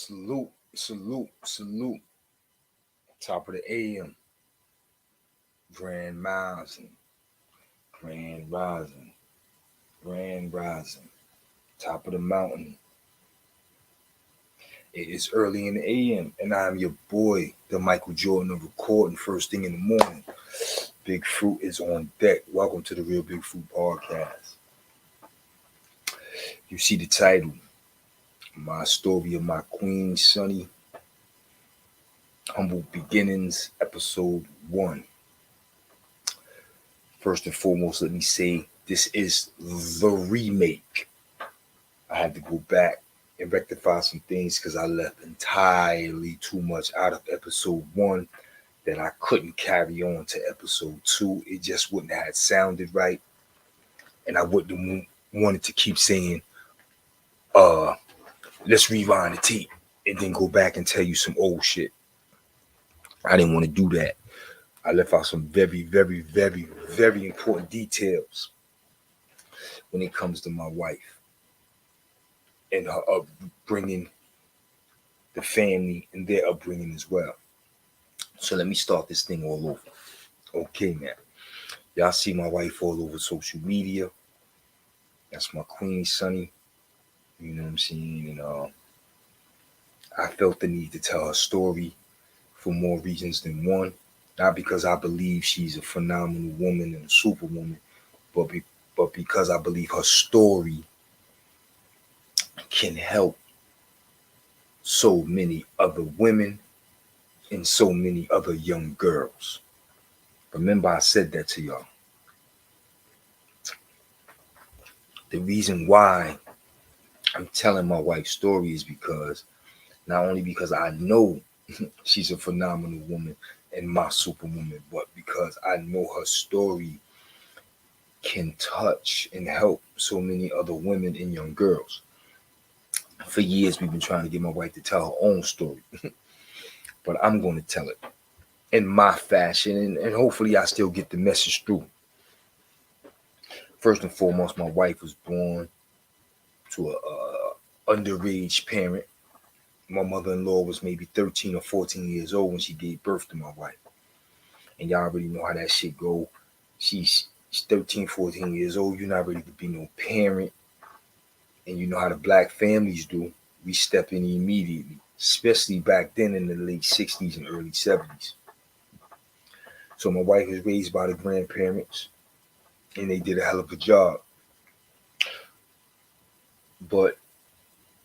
Salute, salute, salute. Top of the AM. Grand rising, grand rising, grand rising. Top of the mountain. It is early in the AM, and I'm your boy, the Michael Jordan of recording first thing in the morning. Big Fruit is on deck. Welcome to the Real Big Fruit Podcast. You see the title, My Story of My Queen, Sunni. Humble Beginnings, Episode 1. First and foremost, let me say this is the remake. I had to go back and rectify some things because I left entirely too much out of Episode 1 that I couldn't carry on to Episode 2. It just wouldn't have sounded right. And I wouldn't have wanted to keep saying, let's rewind the tape and then go back and tell you some old shit. I didn't want to do that. I left out some very, very, very, very important details when it comes to my wife and her upbringing, the family, and their upbringing as well. So let me start this thing all over. Okay, man. Y'all see my wife all over social media. That's my queen, Sunni. You know what I'm saying? And I felt the need to tell her story for more reasons than one. Not because I believe she's a phenomenal woman and a superwoman, but because I believe her story can help so many other women and so many other young girls. Remember, I said that to y'all. The reason why I'm telling my wife's story is because not only because I know she's a phenomenal woman and my superwoman, but because I know her story can touch and help so many other women and young girls. For years, we've been trying to get my wife to tell her own story, but I'm going to tell it in my fashion, and hopefully I still get the message through. First and foremost, my wife was born to a underage parent. My mother-in-law was maybe 13 or 14 years old when she gave birth to my wife. And y'all already know how that shit go. She's 13, 14 years old. You're not ready to be no parent. And you know how the black families do. We step in immediately, especially back then in the late 60s and early 70s. So my wife was raised by the grandparents, and they did a hell of a job. But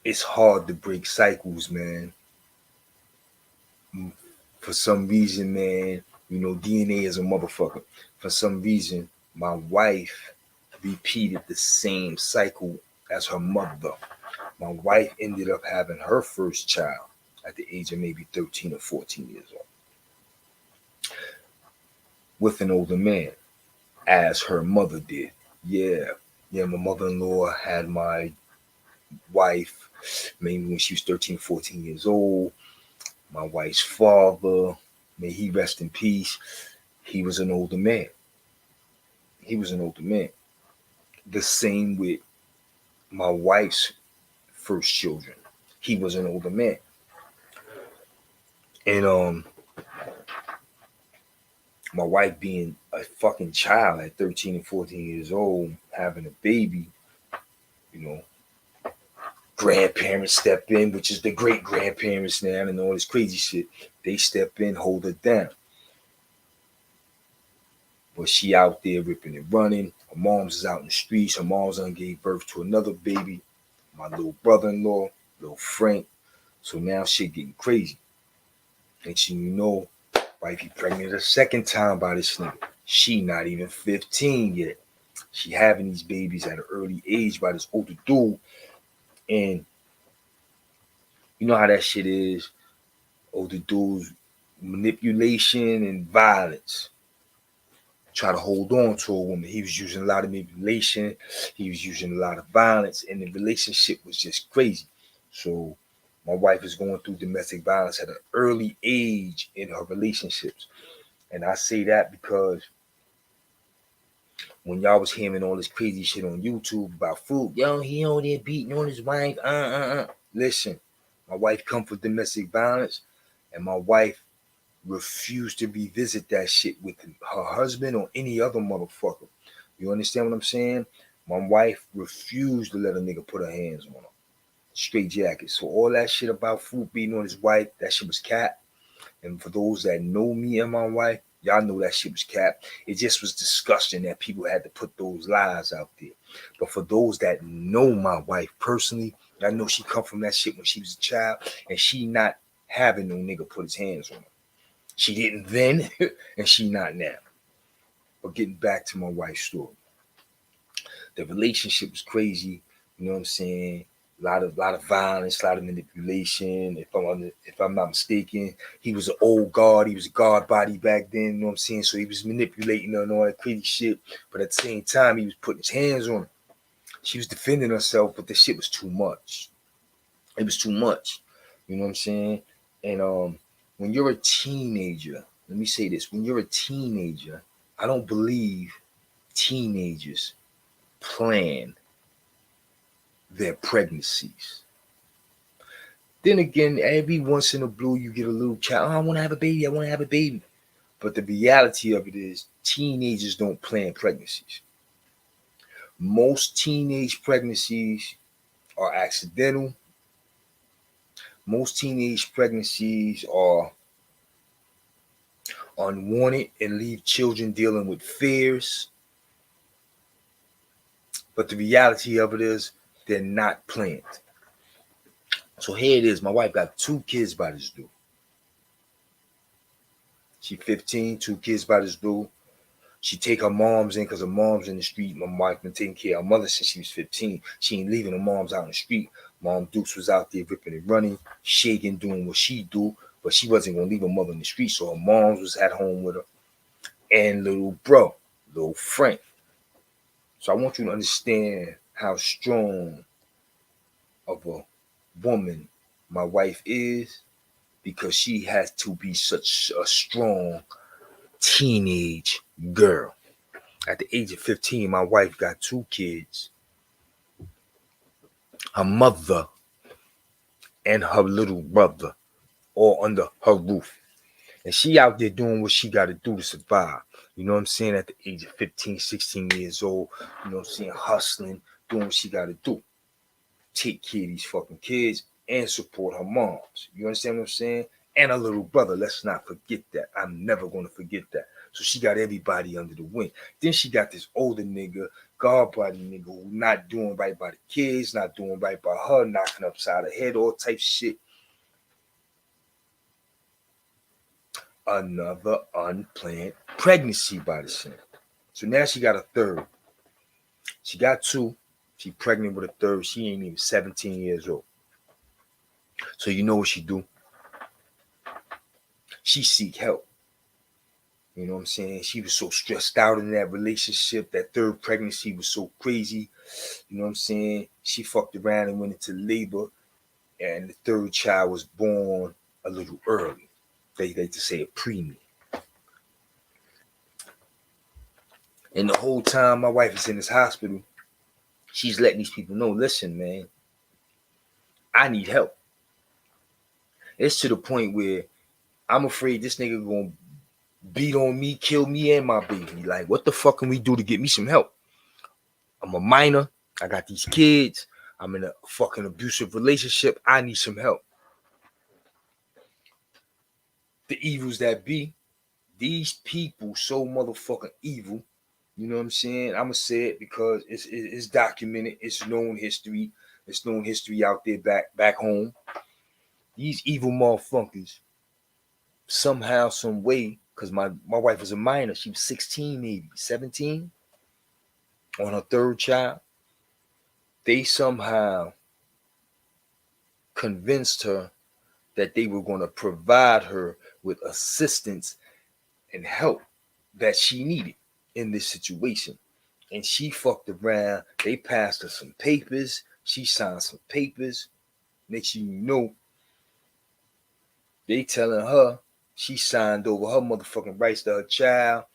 it's hard to break cycles, man. For some reason, man, you know, DNA is a motherfucker. For some reason, my wife repeated the same cycle as her mother. My wife ended up having her first child at the age of maybe 13 or 14 years old with an older man, as her mother did. Yeah, my mother-in-law had my wife maybe when she was 13, 14 years old. My wife's father, may he rest in peace, he was an older man. The same with my wife's first children. He was an older man. And my wife being a fucking child at 13 and 14 years old, having a baby, you know, grandparents step in, which is the great grandparents now and all this crazy shit. They step in, hold her down. But she out there ripping and running. Her mom's is out in the streets. Her mom's done gave birth to another baby. My little brother-in-law, little Frank. So now shit getting crazy. Next thing you know, wifey pregnant a second time by this nigga. She not even 15 yet. She having these babies at an early age by this older dude. And you know how that shit is. Older dudes, manipulation and violence. Try to hold on to a woman. He was using a lot of manipulation. He was using a lot of violence. And the relationship was just crazy. So my wife is going through domestic violence at an early age in her relationships. And I say that because when y'all was hearing all this crazy shit on YouTube about Fruit, yo, he on there beating on his wife, Listen, My wife come for domestic violence, and my wife refused to revisit that shit with her husband or any other motherfucker. You understand what I'm saying? My wife refused to let a nigga put her hands on her. Straight jacket. So all that shit about Fruit beating on his wife, that shit was cap. And for those that know me and my wife, y'all know that shit was cap. It just was disgusting that people had to put those lies out there. But for those that know my wife personally, I know she come from that shit when she was a child, and she not having no nigga put his hands on her. She didn't then, and she not now. But getting back to my wife's story, the relationship was crazy. You know what I'm saying? A lot of violence, a lot of manipulation. If I'm not mistaken, he was an old guard. He was a guard body back then. You know what I'm saying? So he was manipulating her and all that crazy shit. But at the same time, he was putting his hands on her. She was defending herself, but the shit was too much. It was too much. You know what I'm saying? And when you're a teenager, let me say this: when you're a teenager, I don't believe teenagers plan their pregnancies. Then again, every once in a blue, you get a little child. Oh, I want to have a baby. I want to have a baby. But the reality of it is, teenagers don't plan pregnancies. Most teenage pregnancies are accidental. Most teenage pregnancies are unwanted and leave children dealing with fears. But the reality of it is, they're not planned. So here it is. My wife got 2 kids by this dude. She 15, 2 kids by this dude. She take her moms in because her mom's in the street. My wife been taking care of her mother since she was 15. She ain't leaving her moms out in the street. Mom Dukes was out there ripping and running, shaking, doing what she do. But she wasn't going to leave her mother in the street. So her moms was at home with her. And little bro, little Frank. So I want you to understand how strong of a woman my wife is, because she has to be such a strong teenage girl. At the age of 15, my wife got 2 kids, her mother and her little brother, all under her roof. And she out there doing what she got to do to survive. You know what I'm saying? At the age of 15, 16 years old, you know what I'm saying? Hustling, doing what she got to do. Take care of these fucking kids and support her moms. You understand what I'm saying? And her little brother. Let's not forget that. I'm never going to forget that. So she got everybody under the wing. Then she got this older nigga, guard body nigga, who not doing right by the kids, not doing right by her, knocking upside her head, all type shit. Another unplanned pregnancy by the same. So now she got a third. She got 2. She pregnant with a third. She ain't even 17 years old. So you know what she do? She seek help. You know what I'm saying? She was so stressed out in that relationship. That third pregnancy was so crazy. You know what I'm saying? She fucked around and went into labor. And the third child was born a little early. They like to say a preemie. And the whole time my wife is in this hospital, she's letting these people know, listen, man, I need help. It's to the point where I'm afraid this nigga gonna beat on me, kill me and my baby. Like, what the fuck can we do to get me some help? I'm a minor. I got these kids. I'm in a fucking abusive relationship. I need some help. The evils that be, these people so motherfucking evil. You know what I'm saying? I'm going to say it because it's documented. It's known history. It's known history out there back home. These evil motherfuckers, somehow, some way, because my wife was a minor. She was 16, maybe 17, on her third child. They somehow convinced her that they were going to provide her with assistance and help that she needed in this situation. And she fucked around. They passed her some papers. She signed some papers. Next thing you know, they telling her she signed over her motherfucking rights to her child.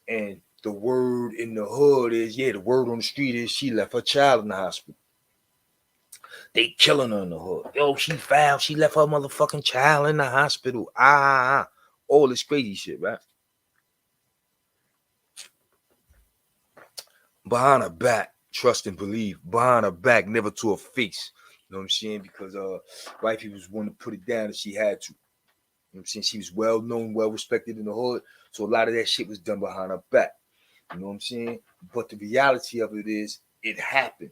And the word in the hood is, the word on the street is she left her child in the hospital. They killing her in the hood. Yo, she foul. She left her motherfucking child in the hospital. All this crazy shit, right? Behind her back, trust and believe. Behind her back, never to her face. You know what I'm saying? Because wifey was one to put it down and she had to. You know what I'm saying? She was well known, well respected in the hood. So a lot of that shit was done behind her back. You know what I'm saying? But the reality of it is, it happened.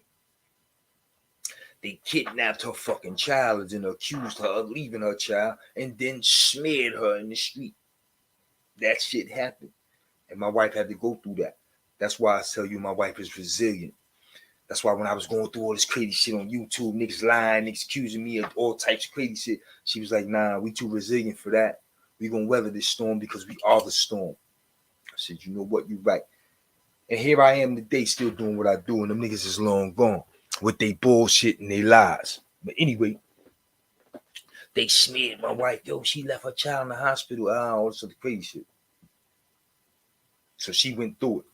They kidnapped her fucking child and accused her of leaving her child and then smeared her in the street. That shit happened. And my wife had to go through that. That's why I tell you my wife is resilient. That's why when I was going through all this crazy shit on YouTube, niggas lying, niggas accusing me of all types of crazy shit, she was like, nah, we too resilient for that. We gonna weather this storm because we are the storm. I said, you know what, you right. And here I am today still doing what I do, and them niggas is long gone with they bullshit and they lies. But anyway, they smeared my wife. Yo, she left her child in the hospital. All this other crazy shit. So she went through it.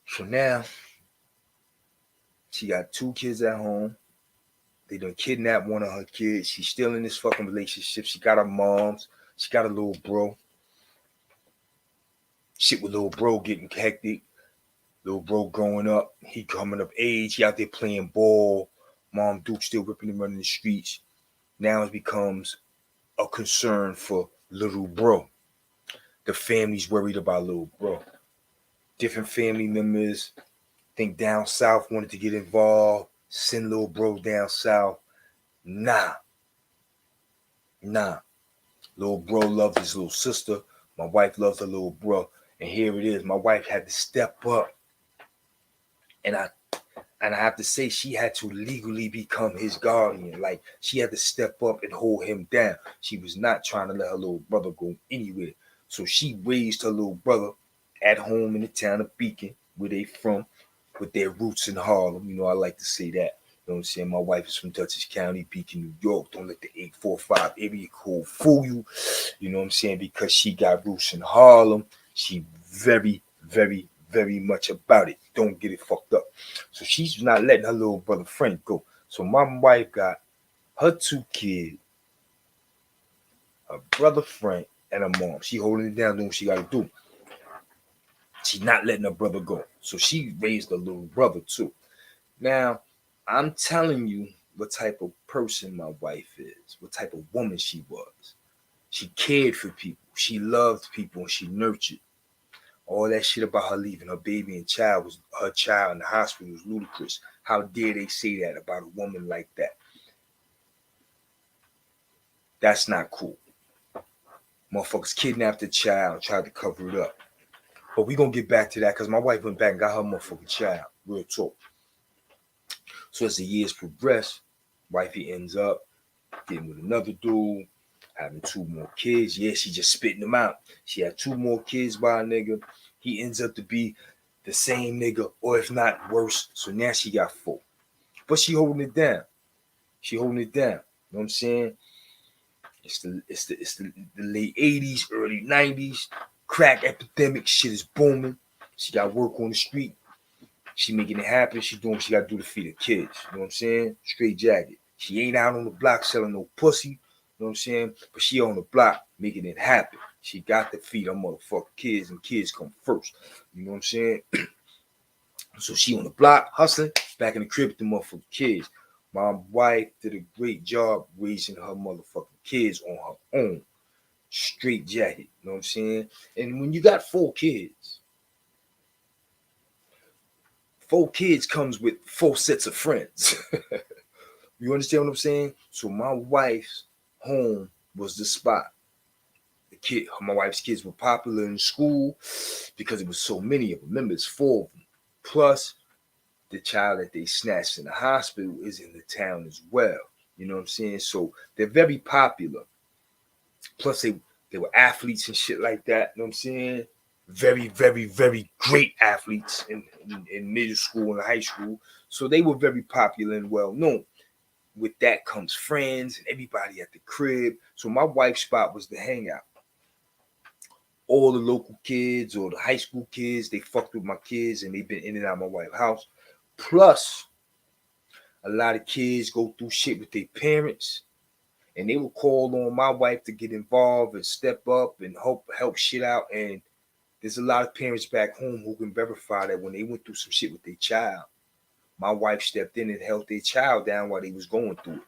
So now, she got 2 kids at home. They done kidnapped one of her kids. She's still in this fucking relationship. She got her moms. She got a little bro. Shit with little bro getting hectic. Little bro growing up. He coming of age. He out there playing ball. Mom Duke still ripping and running the streets. Now it becomes a concern for little bro. The family's worried about little bro. Different family members think down south wanted to get involved. Send little bro down south. Nah. Little bro loved his little sister. My wife loves her little bro. And here it is. My wife had to step up. And I have to say, she had to legally become his guardian. Like, she had to step up and hold him down. She was not trying to let her little brother go anywhere. So she raised her little brother at home in the town of Beacon, where they from, with their roots in Harlem. You know, I like to say that. You know what I'm saying? My wife is from Dutchess County, Beacon, New York. Don't let the 845 area code fool you. You know what I'm saying? Because she got roots in Harlem. She very, very, very much about it. Don't get it fucked up. So she's not letting her little brother Frank go. So my wife got her 2 kids, her brother Frank, and her mom. She holding it down, doing what she got to do. She's not letting her brother go. So she raised her little brother too. Now, I'm telling you what type of person my wife is, what type of woman she was. She cared for people. She loved people and she nurtured. All that shit about her leaving her baby and child was her child in the hospital was ludicrous. How dare they say that about a woman like that? That's not cool. Motherfuckers kidnapped the child, tried to cover it up. But we gonna get back to that because my wife went back and got her motherfucking child. Real talk. So as the years progress, wifey ends up getting with another dude, having 2 more kids. Yeah, she just spitting them out. She had 2 more kids by a nigga. He ends up to be the same nigga, or if not worse. So now she got 4. But she holding it down. She holding it down. You know what I'm saying? It's the late 80s, early 90s. Crack epidemic shit is booming. She got work on the street. She making it happen. She doing what she got to do to feed her kids. You know what I'm saying? Straight jacket. She ain't out on the block selling no pussy. You know what I'm saying? But she on the block making it happen. She got to feed her motherfucking kids, and kids come first. You know what I'm saying? So she on the block hustling, back in the crib with the motherfucking kids. My wife did a great job raising her motherfucking kids on her own. Straight jacket. You know what I'm saying? And when you got 4 kids, 4 kids comes with 4 sets of friends. You understand what I'm saying? So my wife's home was the spot. My wife's kids were popular in school because it was so many of them. Remember, it's 4 of them. Plus, the child that they snatched in the hospital is in the town as well. You know what I'm saying? So they're very popular. Plus, they were athletes and shit like that. You know what I'm saying? Very, very, very great athletes in middle school and high school. So they were very popular and well known. With that comes friends and everybody at the crib. So my wife's spot was the hangout. All the local kids or the high school kids, they fucked with my kids and they've been in and out of my wife's house. Plus, a lot of kids go through shit with their parents, and they will call on my wife to get involved and step up and help shit out. And there's a lot of parents back home who can verify that when they went through some shit with their child, my wife stepped in and held their child down while they was going through it.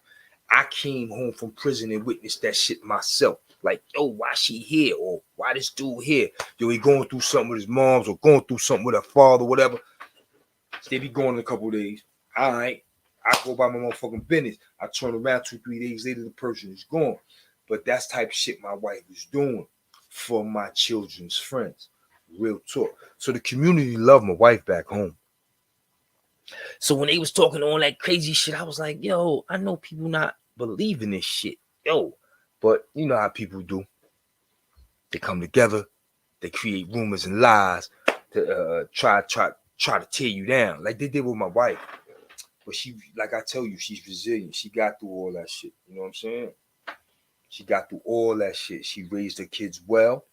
I came home from prison and witnessed that shit myself. Like, yo, why she here? Or why this dude here? Yo, he going through something with his moms or going through something with her father, whatever. They be going in a couple of days. All right. I go by my motherfucking business. I turn around 2-3 days later, the person is gone. But that's type of shit my wife was doing for my children's friends. Real talk. So the community loved my wife back home. So when they was talking all that crazy shit, I was like, yo, I know people not believing this shit. Yo. But you know how people do. They come together. They create rumors and lies to try to tear you down. Like they did with my wife. But she, like I tell you, she's resilient. She got through all that shit. You know what I'm saying? She got through all that shit. She raised her kids well.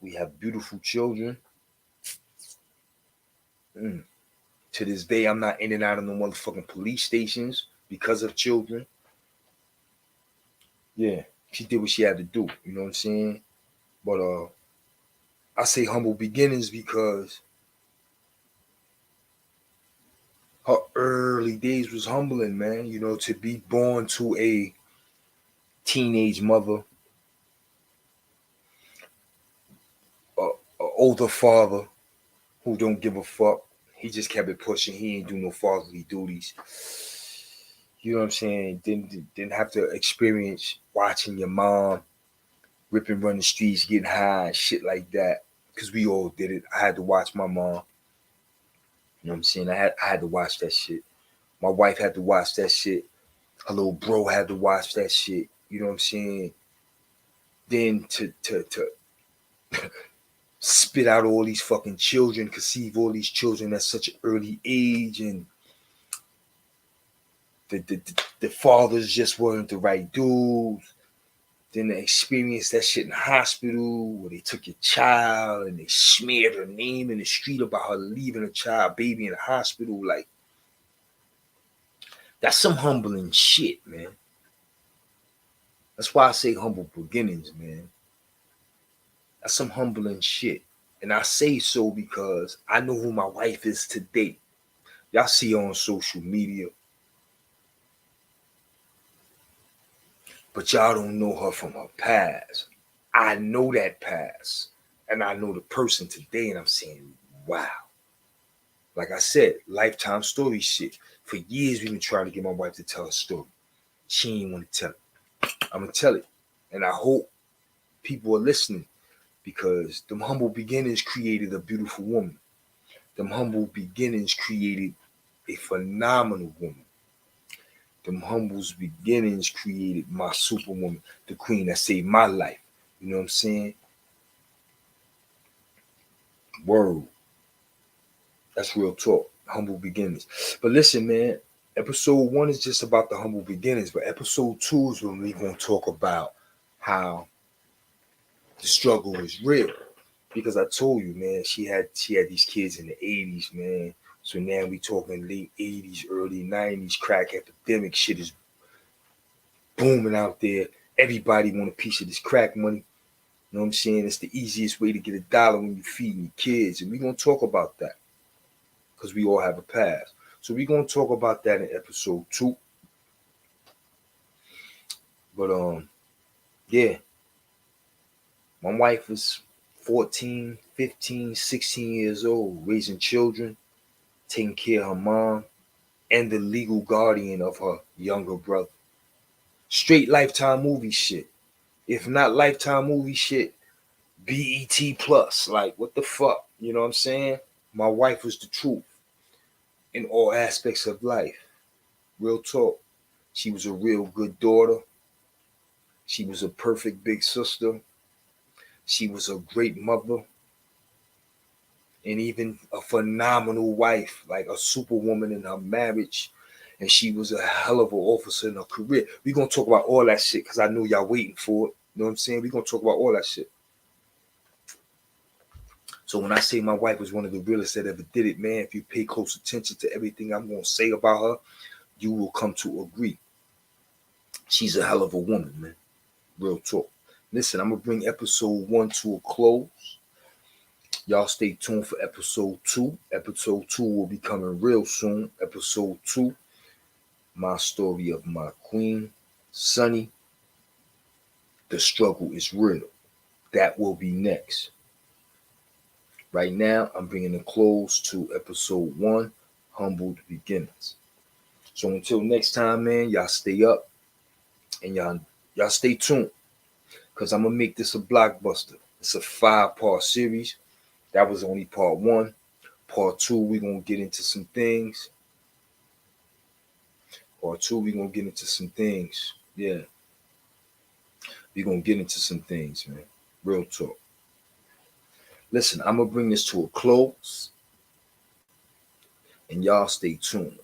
We have beautiful children. To this day, I'm not in and out of no motherfucking police stations because of children. Yeah, she did what she had to do. You know what I'm saying? But I say humble beginnings because her early days was humbling, man. You know, to be born to a teenage mother, a older father who don't give a fuck. He just kept it pushing. He ain't do no fatherly duties. You know what I'm saying? Didn't have to experience watching your mom rip and run the streets, getting high and shit like that. Because we all did it. I had to watch my mom. You know what I'm saying? I had to watch that shit. My wife had to watch that shit. Her little bro had to watch that shit. You know what I'm saying? Then to spit out all these fucking children, conceive all these children at such an early age, and the fathers just weren't the right dudes. Then to experience that shit in the hospital where they took your child and they smeared her name in the street about her leaving a child, baby in the hospital. Like, that's some humbling shit, man. That's why I say humble beginnings, man. That's some humbling shit. And I say so because I know who my wife is today. Y'all see her on social media. But y'all don't know her from her past. I know that past. And I know the person today, and I'm saying, wow. Like I said, lifetime story shit. For years, we've been trying to get my wife to tell her story. She ain't want to tell it. I'm going to tell it. And I hope people are listening, because them humble beginnings created a beautiful woman. Them humble beginnings created a phenomenal woman. Them humble beginnings created my superwoman, the queen that saved my life. You know what I'm saying? Word. That's real talk. Humble beginnings. But listen, man, episode 1 is just about the humble beginnings. But episode 2 is when we're going to talk about how the struggle is real. Because I told you, man, she had these kids in the 80s, man. So now we talking late 80s, early 90s, crack epidemic shit is booming out there. Everybody want a piece of this crack money. You know what I'm saying? It's the easiest way to get $1 when you're feeding your kids. And we're going to talk about that, because we all have a past. So we're going to talk about that in episode 2. But, yeah. My wife was 14, 15, 16 years old, raising children, taking care of her mom, and the legal guardian of her younger brother. Straight Lifetime movie shit. If not Lifetime movie shit, BET Plus. Like, what the fuck? You know what I'm saying? My wife was the truth in all aspects of life. Real talk. She was a real good daughter. She was a perfect big sister. She was a great mother. And even a phenomenal wife, like a superwoman in her marriage. And she was a hell of an officer in her career. We're going to talk about all that shit, because I know y'all waiting for it. You know what I'm saying? We're going to talk about all that shit. So when I say my wife was one of the realest that ever did it, man, if you pay close attention to everything I'm going to say about her, you will come to agree. She's a hell of a woman, man. Real talk. Listen, I'm going to bring episode 1 to a close. Y'all stay tuned for episode 2. Episode 2 will be coming real soon. Episode 2, my story of my queen, Sunni. The struggle is real. That will be next. Right now, I'm bringing a close to episode 1, Humbled Beginners. So until next time, man, y'all stay up and y'all stay tuned, because I'm going to make this a blockbuster. It's a 5-part series. That was only part 1. Part 2, we're going to get into some things. Yeah. We're going to get into some things, man. Real talk. Listen, I'm going to bring this to a close. And y'all stay tuned.